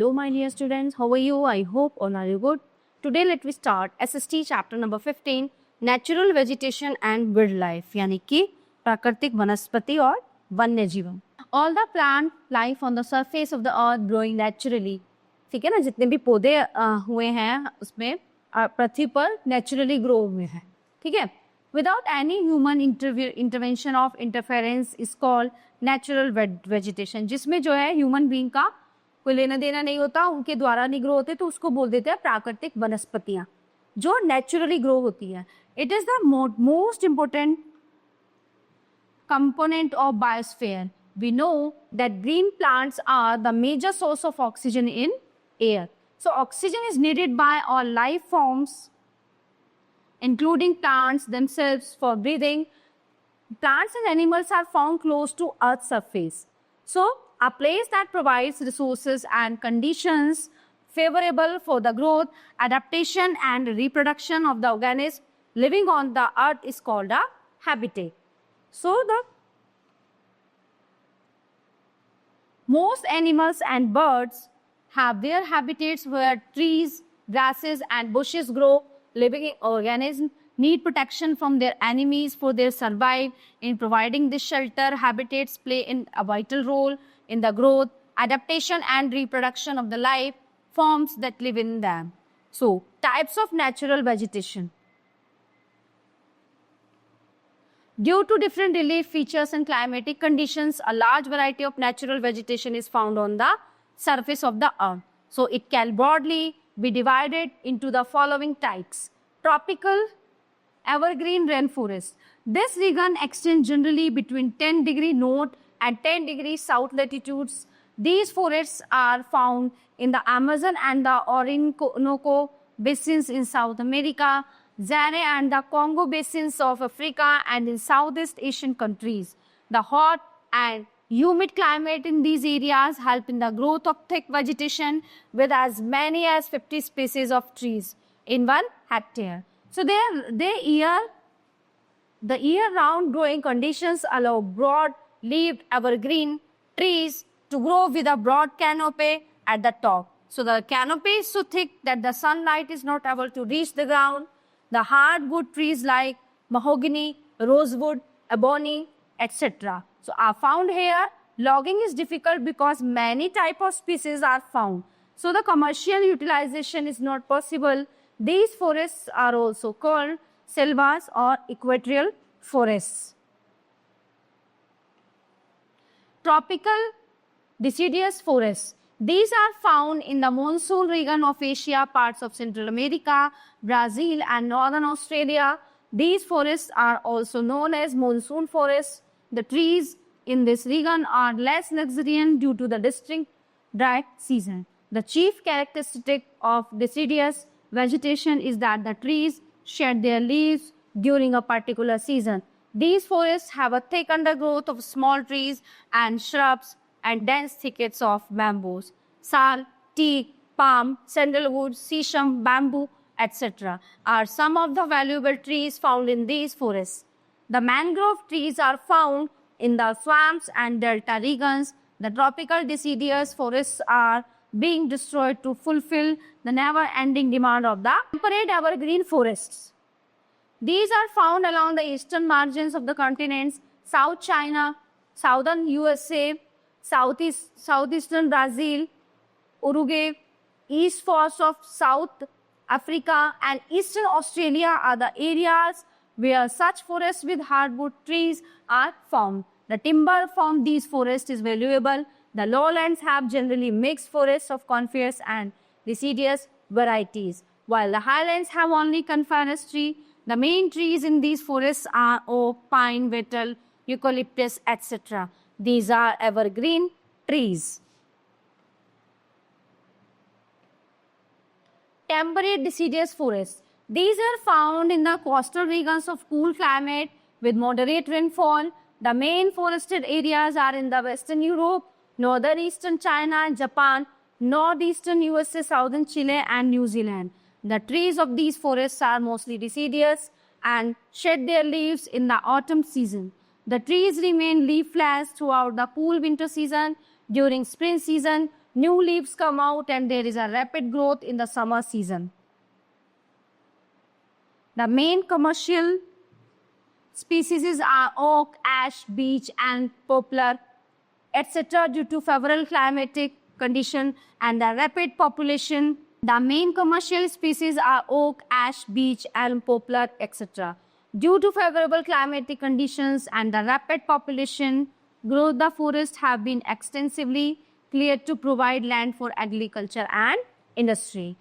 Hello my dear students, how are you? I hope all are you good. Today let me start SST chapter number 15 Natural Vegetation and Wildlife यानी कि प्राकृतिक वनस्पति और वन्य जीवन. All the plant life on the surface of the earth growing naturally. ठीक है ना, जितने भी पौधे हुए हैं उसमें पृथ्वी पर नेचुरली ग्रो हुए हैं. ठीक है, without any human intervention of interference is called natural vegetation. जिसमें जो है ह्यूमन बीइंग का कोई लेना देना नहीं होता, उनके द्वारा नहीं ग्रो होते, तो उसको बोल देते हैं प्राकृतिक वनस्पतियां जो नेचुरली ग्रो होती है. It is the most important component of biosphere. We know that green plants are the major source of oxygen in air. So oxygen is needed by all life forms, including plants themselves for breathing. Plants and animals are found close to Earth's surface. So a place that provides resources and conditions favorable for the growth, adaptation and reproduction of the organism living on the earth is called a habitat. So the most animals and birds have their habitats where trees, grasses and bushes grow. Living organisms need protection from their enemies for their survival. In providing this shelter, habitats play a vital role in the growth, adaptation and reproduction of the life forms that live in them. So, types of natural vegetation. Due to different relief features and climatic conditions, a large variety of natural vegetation is found on the surface of the earth. So it can broadly be divided into the following types. Tropical evergreen rainforest. This region extends generally between 10° north and 10° south latitudes. These forests are found in the Amazon and the Orinoco basins in South America, Zaire and the Congo basins of Africa, and in Southeast Asian countries. The hot and humid climate in these areas help in the growth of thick vegetation with as many as 50 species of trees in 1 hectare. So the year-round growing conditions allow broad-leaved evergreen trees to grow with a broad canopy at the top. So the canopy is so thick that the sunlight is not able to reach the ground. The hardwood trees like mahogany, rosewood, ebony, etc. so are found here. Logging is difficult because many types of species are found. So the commercial utilization is not possible. These forests are also called selvas or equatorial forests. Tropical deciduous forests. These are found in the monsoon region of Asia, parts of Central America, Brazil and northern Australia. These forests are also known as monsoon forests. The trees in this region are less luxuriant due to the distinct dry season. The chief characteristic of deciduous vegetation is that the trees shed their leaves during a particular season. These forests have a thick undergrowth of small trees and shrubs and dense thickets of bamboos, sal, teak, palm, sandalwood, sesame, bamboo, etc. are some of the valuable trees found in these forests. The mangrove trees are found in the swamps and delta regions. The tropical deciduous forests are being destroyed to fulfill the never-ending demand of the temperate evergreen forests. These are found along the eastern margins of the continents, South China, southern USA, southeastern Brazil, Uruguay, east coast of South Africa and eastern Australia are the areas where such forests with hardwood trees are found. The timber from these forests is valuable. The lowlands have generally mixed forests of coniferous and deciduous varieties, while the highlands have only coniferous trees. The main trees in these forests are oak, pine, betel, eucalyptus, etc. These are evergreen trees. Temperate deciduous forests. These are found in the coastal regions of cool climate with moderate rainfall. The main forested areas are in the western Europe, northern eastern China and Japan, northeastern USA, southern Chile and New Zealand. The trees of these forests are mostly deciduous and shed their leaves in the autumn season. The trees remain leafless throughout the cool winter season. During spring season, New leaves come out and there is a rapid growth in the summer season. The main commercial species are oak, ash, beech, and poplar, etc. Due to favorable climatic condition and the rapid population, the main commercial species are oak, ash, beech, and poplar, etc. Due to favorable climatic conditions and the rapid population growth, the forests have been extensively cleared to provide land for agriculture and industry.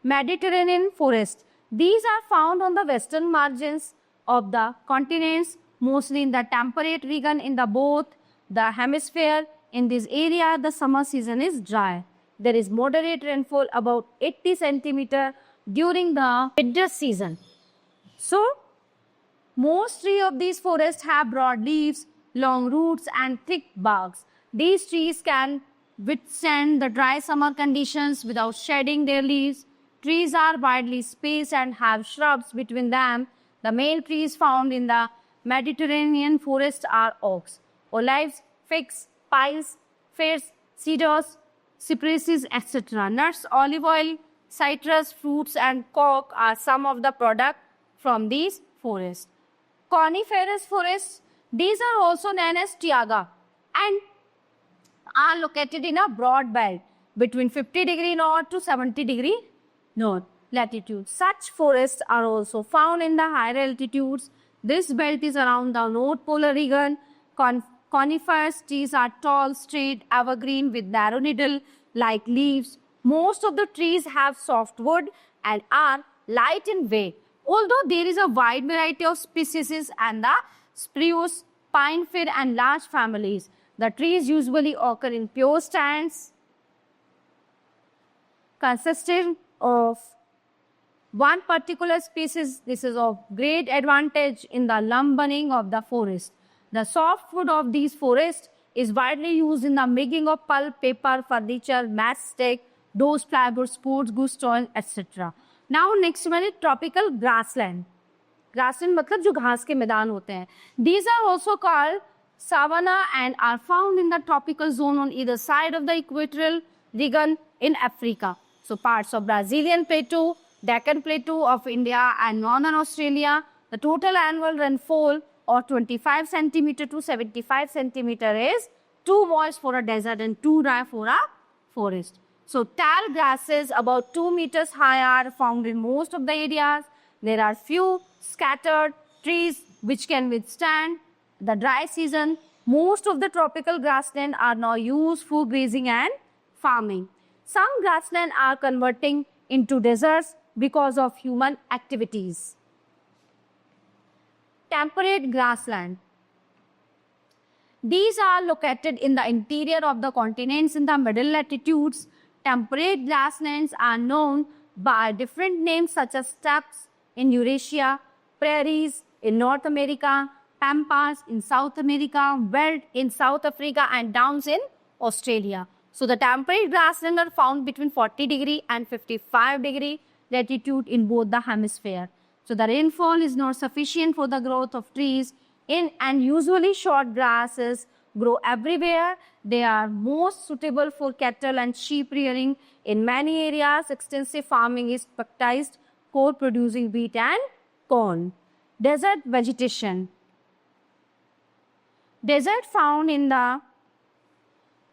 Mediterranean forest. These are found on the western margins of the continents, mostly in the temperate region in the both the hemisphere. In this area, the summer season is dry. There is moderate rainfall about 80 centimeter during the winter season. So, most trees of these forests have broad leaves, long roots, and thick barks. These trees can withstand the dry summer conditions without shedding their leaves. Trees are widely spaced and have shrubs between them. The main trees found in the Mediterranean forest are oaks, olives, figs, pines, firs, cedars, cypresses, etc. Nuts, olive oil, citrus, fruits, and cork are some of the products from these forests. Coniferous forests, these are also known as taiga and are located in a broad belt between 50° north to 70° north latitude. Such forests are also found in the higher altitudes. This belt is around the North Polar region. Coniferous trees are tall, straight, evergreen with narrow needle-like leaves. Most of the trees have soft wood and are light in weight. Although there is a wide variety of species and the spruce, pine, fir, and larch families, the trees usually occur in pure stands consisting of one particular species. This is of great advantage in the lumbering of the forest. The softwood of these forests is widely used in the making of pulp, paper, furniture, matchstick, doors, plywood, sports goods, toys, etc. Now next one is tropical grassland. Grassland मतलब जो घास के मैदान होते हैं. These are also called savanna and are found in the tropical zone on either side of the equatorial region in Africa. So parts of Brazilian plateau, Deccan Plateau of India and northern Australia. The total annual rainfall or 25 centimeter to 75 centimeter is too moist for a desert and too dry for a forest. So tall grasses about 2 meters high are found in most of the areas. There are few scattered trees which can withstand the dry season. Most of the tropical grassland are now used for grazing and farming. Some grassland are converting into deserts because of human activities. Temperate grassland. These are located in the interior of the continents in the middle latitudes. Temperate grasslands are known by different names such as steppes in Eurasia, prairies in North America, pampas in South America, veld in South Africa, and downs in Australia. So the temperate grasslands are found between 40° and 55° latitude in both the hemispheres. So the rainfall is not sufficient for the growth of trees and usually short grasses grow everywhere. They are most suitable for cattle and sheep rearing. In many areas, extensive farming is practiced, producing wheat and corn. Desert vegetation. Desert found in the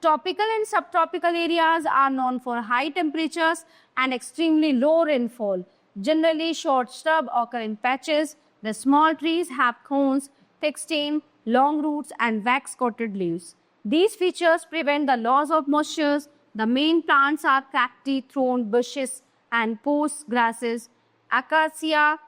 tropical and subtropical areas are known for high temperatures and extremely low rainfall. Generally, short shrubs occur in patches. The small trees have cones, thick stem, long roots, and wax-coated leaves. These features prevent the loss of moisture. The main plants are cacti, thorn bushes, and post grasses. Acacia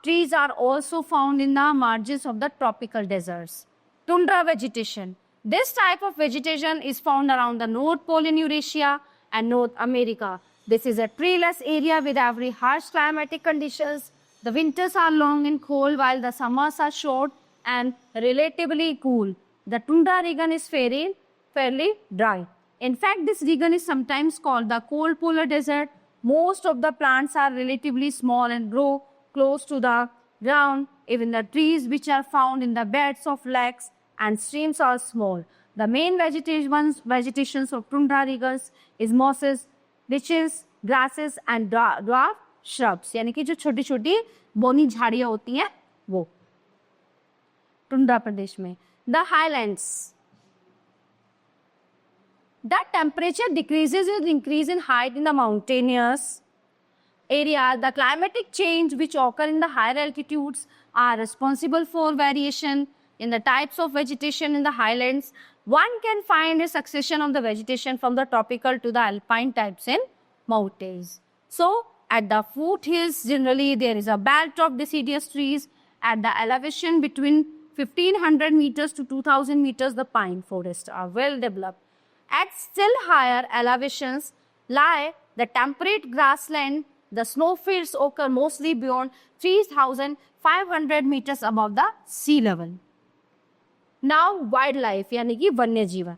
trees are also found in the margins of the tropical deserts. Tundra vegetation. This type of vegetation is found around the North Pole in Eurasia and North America. This is a treeless area with very harsh climatic conditions. The winters are long and cold while the summers are short and relatively cool. The tundra region is fairly dry. In fact, this region is sometimes called the cold polar desert. Most of the plants are relatively small and grow close to the ground. Even the trees which are found in the beds of lakes and streams are small. The main vegetations of tundra regions is mosses, ridges, grasses and dwarf shrubs. यानी कि जो छोटी छोटी बोनी झाड़ियाँ होती हैं वो tundra प्रदेश में. The highlands. The temperature decreases with increase in height in the mountainous area. The climatic change which occur in the higher altitudes are responsible for variation in the types of vegetation in the highlands. One can find a succession of the vegetation from the tropical to the alpine types in mountains. So, at the foothills, generally there is a belt of deciduous trees. At the elevation between 1500 meters to 2000 meters, the pine forests are well developed. At still higher elevations lie the temperate grassland. The snowfields occur mostly beyond 3500 meters above the sea level. Now, wildlife, यानी कि वन्य जीवन.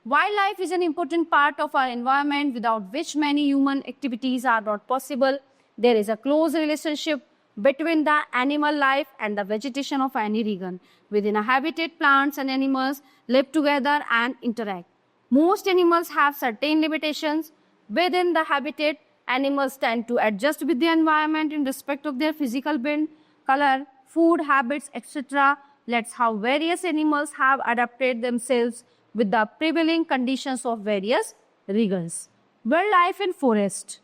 Wildlife is an important part of our environment without which many human activities are not possible. There is a close relationship between the animal life and the vegetation of any region. Within a habitat, plants and animals live together and interact. Most animals have certain limitations. Within the habitat, animals tend to adjust with the environment in respect of their physical build, color, food habits, etc. That's how various animals have adapted themselves with the prevailing conditions of various regions. Wildlife in forest.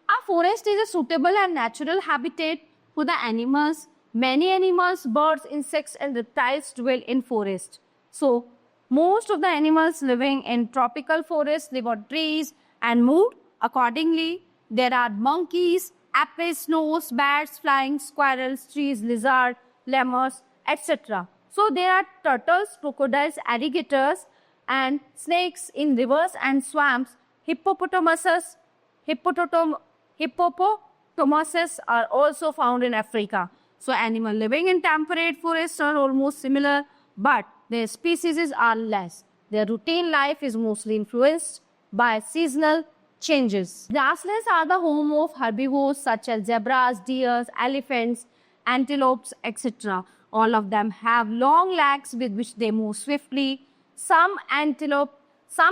A forest is a suitable and natural habitat for the animals. Many animals, birds, insects and reptiles dwell in forest. So, most of the animals living in tropical forests live on trees and move accordingly. There are monkeys, apes, snows, bats, flying squirrels, trees, lizards, lemurs, etc. So, there are turtles, crocodiles, alligators and snakes in rivers and swamps. Hippopotamuses are also found in Africa. So, animals living in temperate forests are almost similar, but their species are less. Their routine life is mostly influenced by seasonal changes. Grasslands are the home of herbivores such as zebras, deer, elephants, antelopes, etc. All of them have long legs with which they move swiftly. Some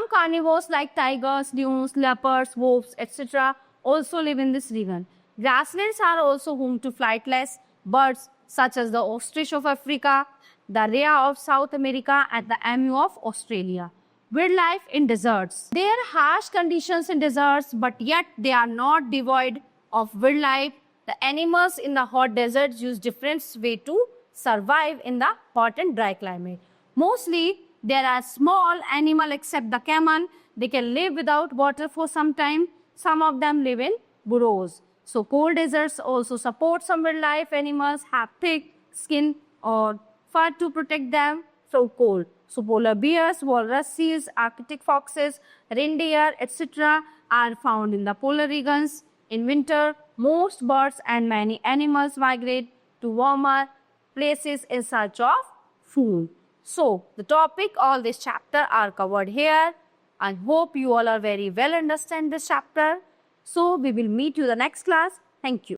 carnivores like tigers, lions, leopards, wolves, etc. also live in this region. Grasslands are also home to flightless birds such as the ostrich of Africa, the rhea of South America and the emu of Australia. Wildlife in deserts. There are harsh conditions in deserts, but yet they are not devoid of wildlife. The animals in the hot deserts use different ways to survive in the hot and dry climate. Mostly, there are small animals except the camel. They can live without water for some time. Some of them live in burrows. So, cold deserts also support some wildlife. Animals have thick skin or fur to protect them from cold. So, polar bears, walrus seals, Arctic foxes, reindeer, etc. are found in the polar regions. In winter, most birds and many animals migrate to warmer places in search of food. So, the topic, all this chapter are covered here. I hope you all are very well understand this chapter. So, we will meet you the next class. Thank you.